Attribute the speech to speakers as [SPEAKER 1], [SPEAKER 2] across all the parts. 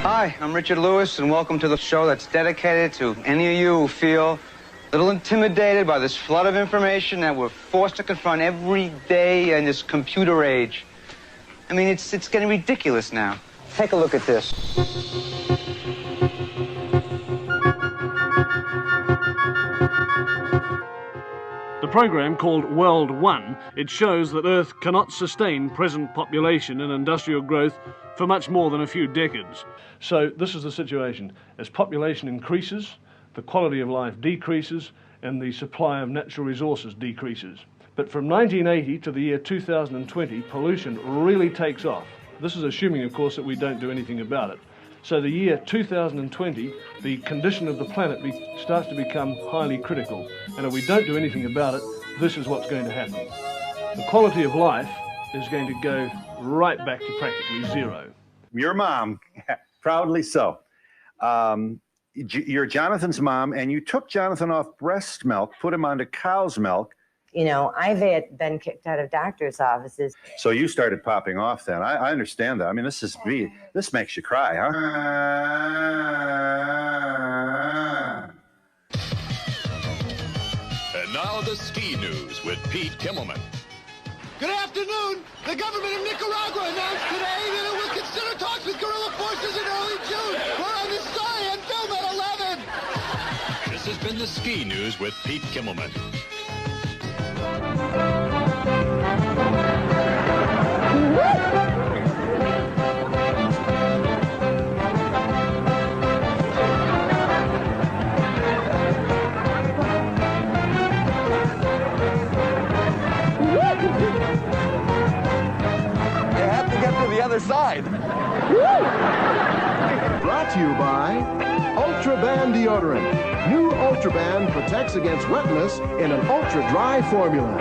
[SPEAKER 1] Hi, I'm Richard Lewis, and welcome to the show that's dedicated to any of you who feel a little intimidated by this flood of information that we're forced to confront every day in this computer age. I mean, it's getting ridiculous now. Take a look at this.
[SPEAKER 2] The program called World One, it shows that Earth cannot sustain present population and industrial growth for much more than a few decades. So this is the situation. As population increases, the quality of life decreases and the supply of natural resources decreases. But from 1980 to the year 2020, pollution really takes off. This is assuming, of course, that we don't do anything about it. So the year 2020, the condition of the planet starts to become highly critical. And if we don't do anything about it, this is what's going to happen. The quality of life is going to go right back to practically zero.
[SPEAKER 3] Your mom, proudly so. You're Jonathan's mom, and you took Jonathan off breast milk, put him onto cow's milk.
[SPEAKER 4] You know, I've been kicked out of doctor's offices.
[SPEAKER 3] So you started popping off then. I understand that. I mean, this makes you cry, huh?
[SPEAKER 5] And now the ski news with Pete Kimmelman.
[SPEAKER 6] Good afternoon. The government of Nicaragua announced today that it will consider talks with guerrilla forces in early June. We're on the story and film at 11.
[SPEAKER 5] This has been the ski news with Pete Kimmelman.
[SPEAKER 7] The other side.
[SPEAKER 8] Brought to you by Ultraban Deodorant. New Ultraban protects against wetness in an ultra-dry formula.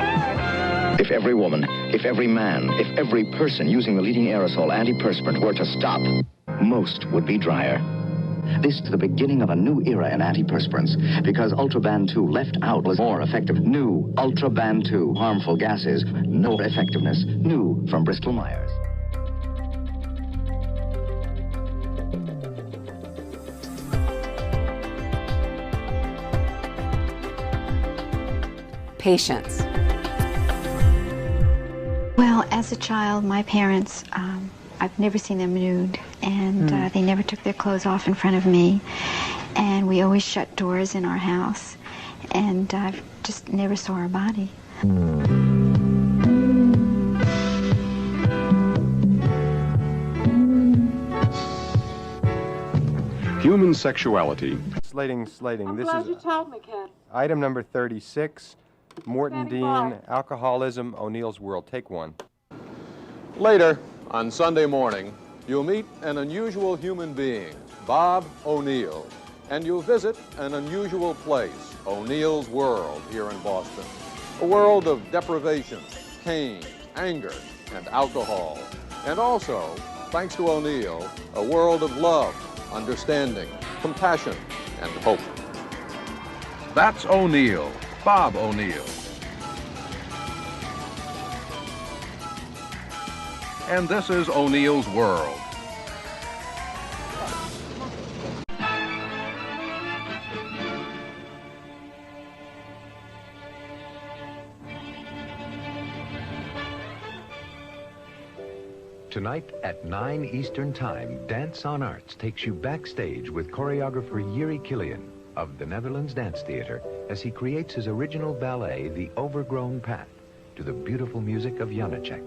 [SPEAKER 9] If every woman, if every man, if every person using the leading aerosol antiperspirant were to stop, most would be drier. This is the beginning of a new era in antiperspirants because Ultraban 2 left out was more effective. New Ultraban 2, harmful gases, no effectiveness. New from Bristol-Myers.
[SPEAKER 10] Patience.
[SPEAKER 11] Well, as a child, my parents, I've never seen them nude, and they never took their clothes off in front of me, and we always shut doors in our house, and I just never saw our body.
[SPEAKER 12] Human sexuality.
[SPEAKER 13] Slating.
[SPEAKER 14] I'm
[SPEAKER 13] This
[SPEAKER 14] glad
[SPEAKER 13] is
[SPEAKER 14] you told me, Ken.
[SPEAKER 13] item number 36. Morton
[SPEAKER 14] Standing
[SPEAKER 13] Dean,
[SPEAKER 14] by.
[SPEAKER 13] Alcoholism, O'Neill's World. Take one.
[SPEAKER 15] Later, on Sunday morning, you'll meet an unusual human being, Bob O'Neill, and you'll visit an unusual place, O'Neill's World here in Boston. A world of deprivation, pain, anger, and alcohol. And also, thanks to O'Neill, a world of love, understanding, compassion, and hope. That's O'Neill, Bob O'Neill. And this is O'Neill's World.
[SPEAKER 16] Tonight at 9 Eastern Time, Dance on Arts takes you backstage with choreographer Yuri Killian of the Netherlands Dance Theater as he creates his original ballet, The Overgrown Path, to the beautiful music of Janacek.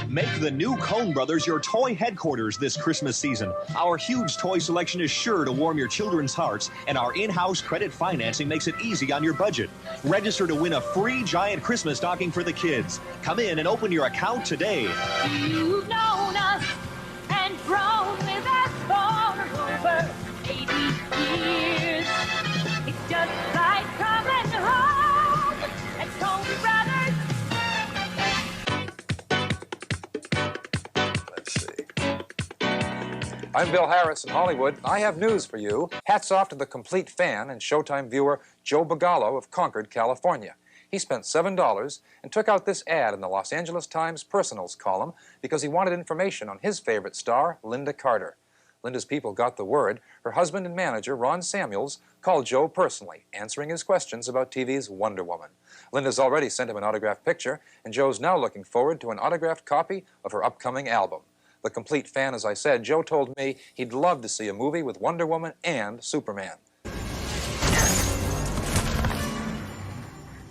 [SPEAKER 17] Make the new Coen Brothers your toy headquarters this Christmas season. Our huge toy selection is sure to warm your children's hearts, and our in-house credit financing makes it easy on your budget. Register to win a free giant Christmas stocking for the kids. Come in and open your account today.
[SPEAKER 18] You've known us and grown with us for over 80 years. It's just like coming home at Coen Brothers.
[SPEAKER 19] I'm Bill Harris in Hollywood. I have news for you. Hats off to the complete fan and Showtime viewer Joe Bagallo of Concord, California. he spent $7 and took out this ad in the Los Angeles Times Personals column because he wanted information on his favorite star, Linda Carter. Linda's people got the word. Her husband and manager, Ron Samuels, called Joe personally, answering his questions about TV's Wonder Woman. Linda's already sent him an autographed picture, and Joe's now looking forward to an autographed copy of her upcoming album. The complete fan, as I said, Joe told me he'd love to see a movie with Wonder Woman and Superman.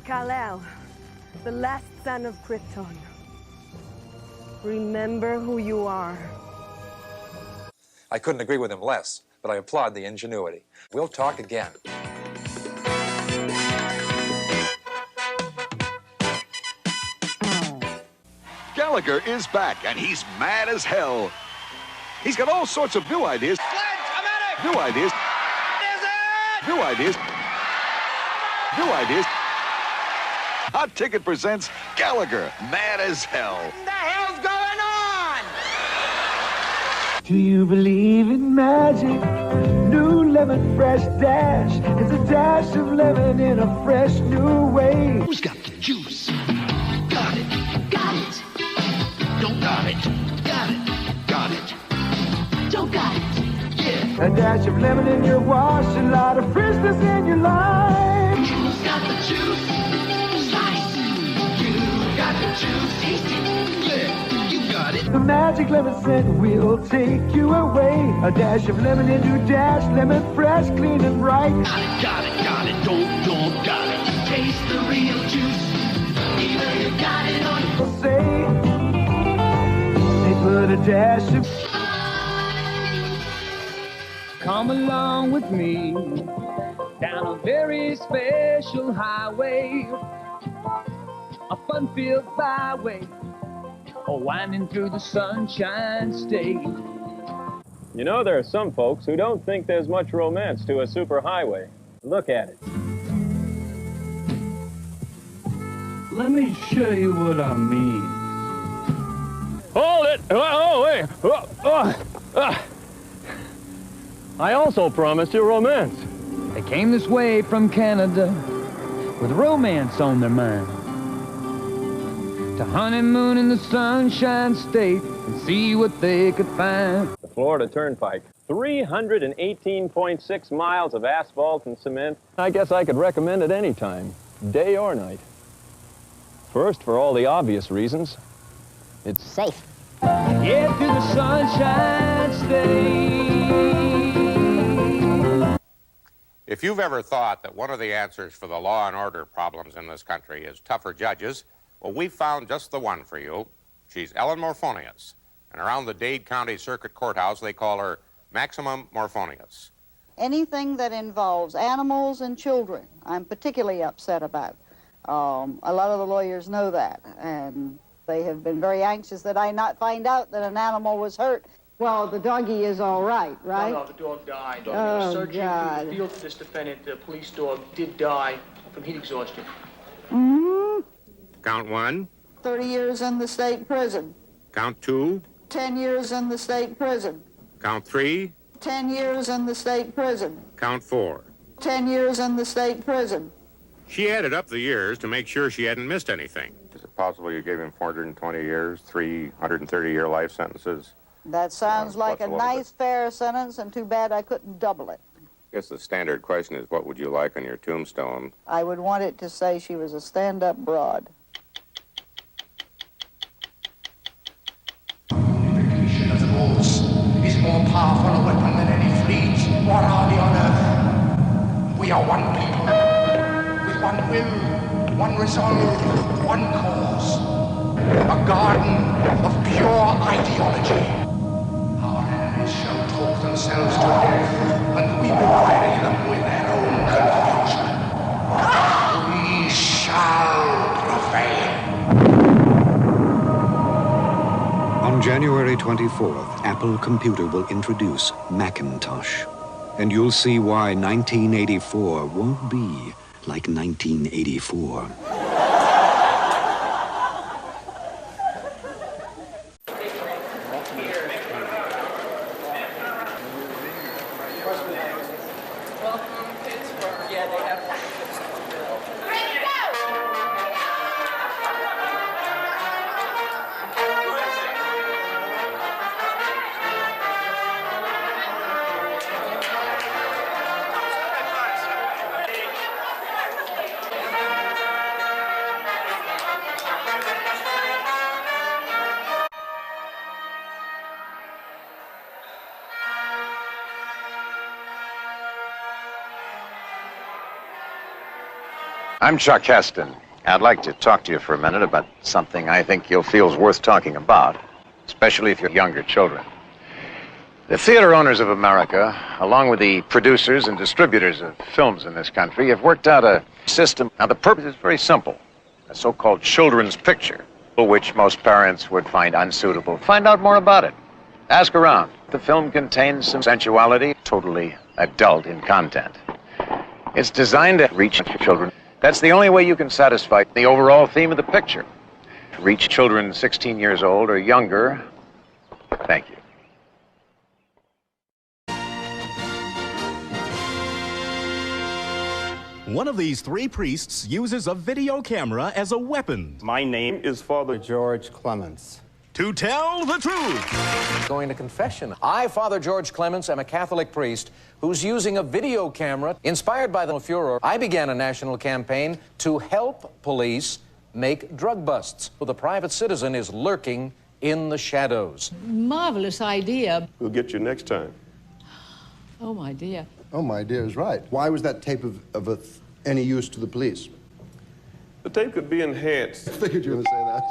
[SPEAKER 10] Kal-El, the last son of Krypton. Remember who you are.
[SPEAKER 19] I couldn't agree with him less, but I applaud the ingenuity. We'll talk again.
[SPEAKER 5] Gallagher is back, and he's mad as hell. He's got all sorts of new ideas. New ideas. New ideas. New ideas. Hot Ticket presents Gallagher, mad as hell.
[SPEAKER 6] What the hell's going on?
[SPEAKER 14] Do you believe in magic? New lemon fresh dash. It's a dash of lemon in a fresh new way.
[SPEAKER 6] Who's got the juice? Got it. Got it. Don't got it. Got it. Got it. Don't got it. Yeah.
[SPEAKER 14] A dash of lemon in your wash, a lot of freshness in your life.
[SPEAKER 6] Who's got the juice? Slice. You got the juice. Taste it. Yeah. You got it.
[SPEAKER 14] The magic lemon scent will take you away. A dash of lemon in your dash, lemon fresh, clean and bright.
[SPEAKER 6] Got it. Got it. Got it. Don't got it. Taste the real juice. Either you got it or you
[SPEAKER 14] say. Put a dash of.
[SPEAKER 20] Come along with me down a very special highway, a fun-filled byway, winding through the Sunshine State.
[SPEAKER 21] You know, there are some folks who don't think there's much romance to a superhighway. Look at it.
[SPEAKER 20] Let me show you what I mean.
[SPEAKER 21] Hold it! Oh, wait! I also promised you romance.
[SPEAKER 20] They came this way from Canada with romance on their mind, to honeymoon in the Sunshine State and see what they could find.
[SPEAKER 21] The Florida Turnpike. 318.6 miles of asphalt and cement. I guess I could recommend it any time, day or night. First, for all the obvious reasons, it's safe.
[SPEAKER 20] Get to the Sunshine State.
[SPEAKER 22] If you've ever thought that one of the answers for the law and order problems in this country is tougher judges, well, we've found just the one for you. She's Ellen Morphonius. And around the Dade County Circuit Courthouse, they call her Maximum Morphonius.
[SPEAKER 23] Anything that involves animals and children, I'm particularly upset about. A lot of the lawyers know that, and they have been very anxious that I not find out that an animal was hurt. Well, the doggy is all right, right?
[SPEAKER 24] No, the dog died.
[SPEAKER 23] Oh,
[SPEAKER 24] Searching
[SPEAKER 23] God.
[SPEAKER 24] through the field for this defendant, the police dog did die from heat exhaustion.
[SPEAKER 23] Mm-hmm.
[SPEAKER 22] Count 1.
[SPEAKER 23] 30 years in the state prison.
[SPEAKER 22] Count 2.
[SPEAKER 23] 10 years in the state prison.
[SPEAKER 22] Count 3.
[SPEAKER 23] 10 years in the state prison.
[SPEAKER 22] Count 4.
[SPEAKER 23] 10 years in the state prison.
[SPEAKER 22] She added up the years to make sure she hadn't missed anything. Is it possible you gave him 420 years, 330-year life sentences?
[SPEAKER 23] That sounds like a nice, fair sentence, and too bad I couldn't double it.
[SPEAKER 22] I guess the standard question is, what would you like on your tombstone?
[SPEAKER 23] I would want it to say she was a stand-up broad.
[SPEAKER 6] Is more powerful a weapon than any fleet or army on earth. We are one people, with one will, one resolve, one cause. A garden of pure ideology. Our enemies shall talk themselves to death, and we will bury them with their own confusion. We shall prevail.
[SPEAKER 25] On January 24th, Apple Computer will introduce Macintosh. And you'll see why 1984 won't be like 1984.
[SPEAKER 1] I'm Chuck Heston. I'd like to talk to you for a minute about something I think you'll feel is worth talking about, especially if you're younger children. The theater owners of America, along with the producers and distributors of films in this country, have worked out a system. Now, the purpose is very simple. A so-called children's picture, which most parents would find unsuitable. Find out more about it. Ask around. The film contains some sensuality, totally adult in content. It's designed to reach children. That's the only way you can satisfy the overall theme of the picture. Reach children 16 years old or younger. Thank you.
[SPEAKER 2] One of these three priests uses a video camera as a weapon.
[SPEAKER 3] My name is Father George Clements.
[SPEAKER 2] To tell the truth.
[SPEAKER 19] Going to confession. I, Father George Clements, am a Catholic priest who's using a video camera. Inspired by the furor, I began a national campaign to help police make drug busts. The private citizen is lurking in the shadows.
[SPEAKER 4] Marvelous idea.
[SPEAKER 3] We'll get you next time.
[SPEAKER 4] Oh, my dear.
[SPEAKER 7] Oh, my dear is right. Why was that tape of any use to the police?
[SPEAKER 3] The tape could be enhanced.
[SPEAKER 7] I figured you were going to say that.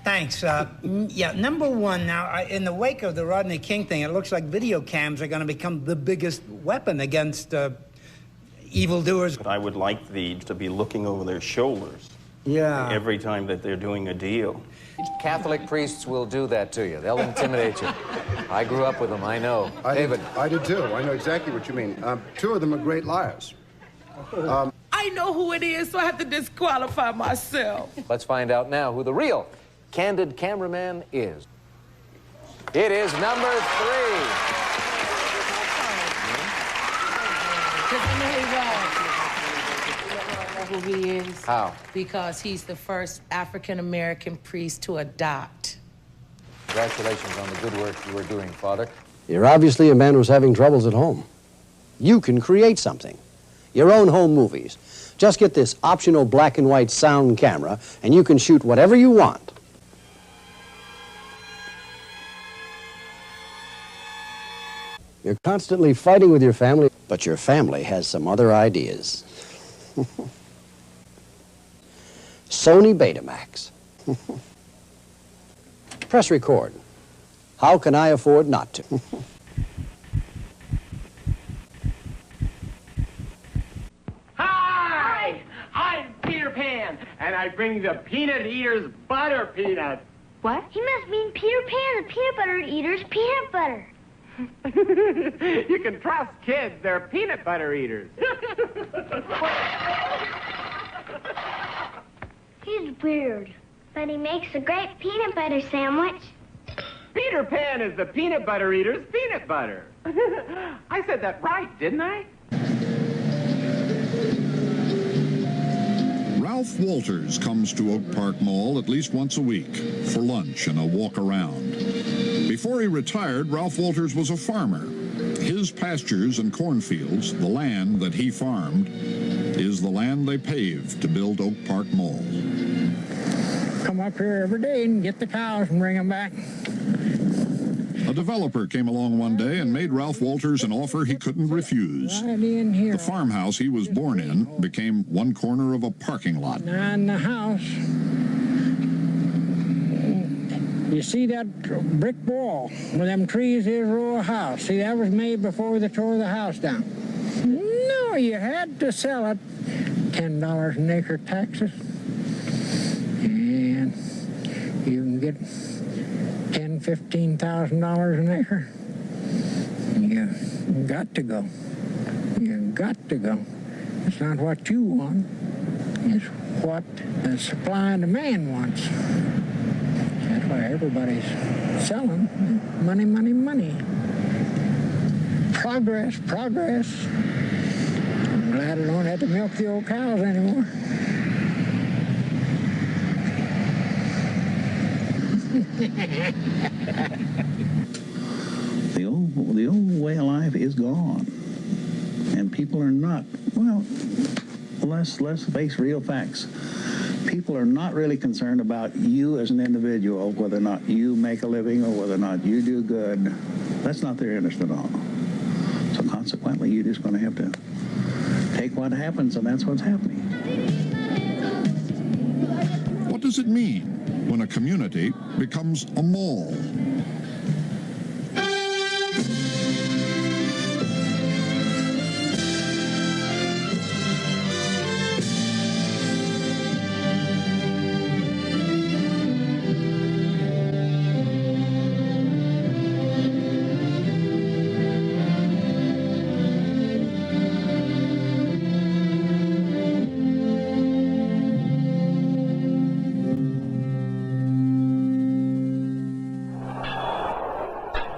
[SPEAKER 26] Thanks. Yeah, number one, now, in the wake of the Rodney King thing, it looks like video cams are going to become the biggest weapon against evildoers.
[SPEAKER 3] But I would like to be looking over their shoulders.
[SPEAKER 26] Yeah.
[SPEAKER 3] Every time that they're doing a deal.
[SPEAKER 19] Catholic priests will do that to you. They'll intimidate you. I grew up with them, I know. David.
[SPEAKER 7] I did too. I know exactly what you mean. Two of them are great liars.
[SPEAKER 4] I know who it is, so I have to disqualify myself.
[SPEAKER 19] Let's find out now who the real candid cameraman is. It is number 3.
[SPEAKER 4] Who he is.
[SPEAKER 19] How?
[SPEAKER 4] Because he's the first African-American priest to adopt.
[SPEAKER 19] Congratulations on the good work you were doing, Father.
[SPEAKER 27] You're obviously a man who's having troubles at home. You can create something. Your own home movies. Just get this optional black and white sound camera, and you can shoot whatever you want. You're constantly fighting with your family, but your family has some other ideas. Sony Betamax. Press record. How can I afford not to?
[SPEAKER 28] Hi! I'm Peter Pan, and I bring the Peanut Eater's butter peanuts.
[SPEAKER 29] What? He must mean Peter Pan, the peanut butter eater's peanut butter.
[SPEAKER 28] You can trust kids, they're peanut butter eaters.
[SPEAKER 29] He's weird, but he makes a great peanut butter sandwich.
[SPEAKER 28] Peter Pan is the peanut butter eater's peanut butter. I said that right, didn't I?
[SPEAKER 30] Ralph Walters comes to Oak Park Mall at least once a week for lunch and a walk around. Before he retired, Ralph Walters was a farmer. His pastures and cornfields, the land that he farmed, is the land they paved to build Oak Park Mall.
[SPEAKER 31] Come up here every day and get the cows and bring them back.
[SPEAKER 30] A developer came along one day and made Ralph Walters an offer he couldn't refuse.
[SPEAKER 31] Right in here.
[SPEAKER 30] The farmhouse he was born in became one corner of a parking lot.
[SPEAKER 31] And the house. You see that brick wall where them trees is a row of house. See, that was made before they tore the house down. No, you had to sell it. $10 an acre taxes. And you can get $10,000, $15,000 an acre. You got to go. You got to go. It's not what you want. It's what the supply and demand wants. That's why everybody's selling. Money, money, money. Progress, progress. I'm glad I don't have to milk the old cows anymore.
[SPEAKER 32] The old way of life is gone. And people are not, well, let's face real facts. People are not really concerned about you as an individual, whether or not you make a living or whether or not you do good. That's not their interest at all. So consequently, you're just going to have to take what happens, and that's what's happening.
[SPEAKER 30] does it mean when a community becomes a mall?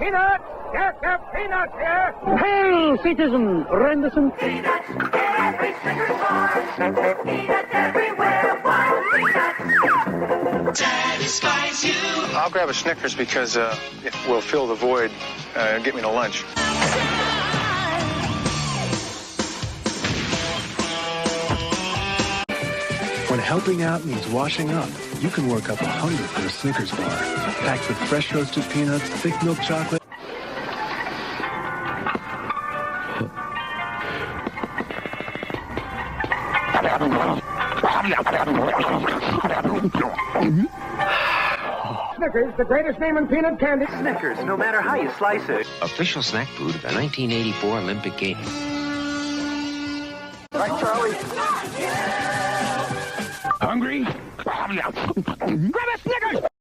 [SPEAKER 5] Peanuts! Get peanuts here! Hail, citizen! Render some
[SPEAKER 8] peanuts in every Snickers bar. Peanuts everywhere. Why peanuts? Satisfies you.
[SPEAKER 9] I'll grab a Snickers because it will fill the void and get me to lunch.
[SPEAKER 10] When helping out means washing up, you can work up 100 for a Snickers bar. Packed with fresh roasted peanuts, thick milk chocolate.
[SPEAKER 5] Snickers, the greatest name in peanut candy.
[SPEAKER 11] Snickers, no matter how you slice it.
[SPEAKER 12] Official snack food of the 1984 Olympic Games.
[SPEAKER 5] Right, Charlie?
[SPEAKER 9] Hungry?
[SPEAKER 5] Grab a Snickers!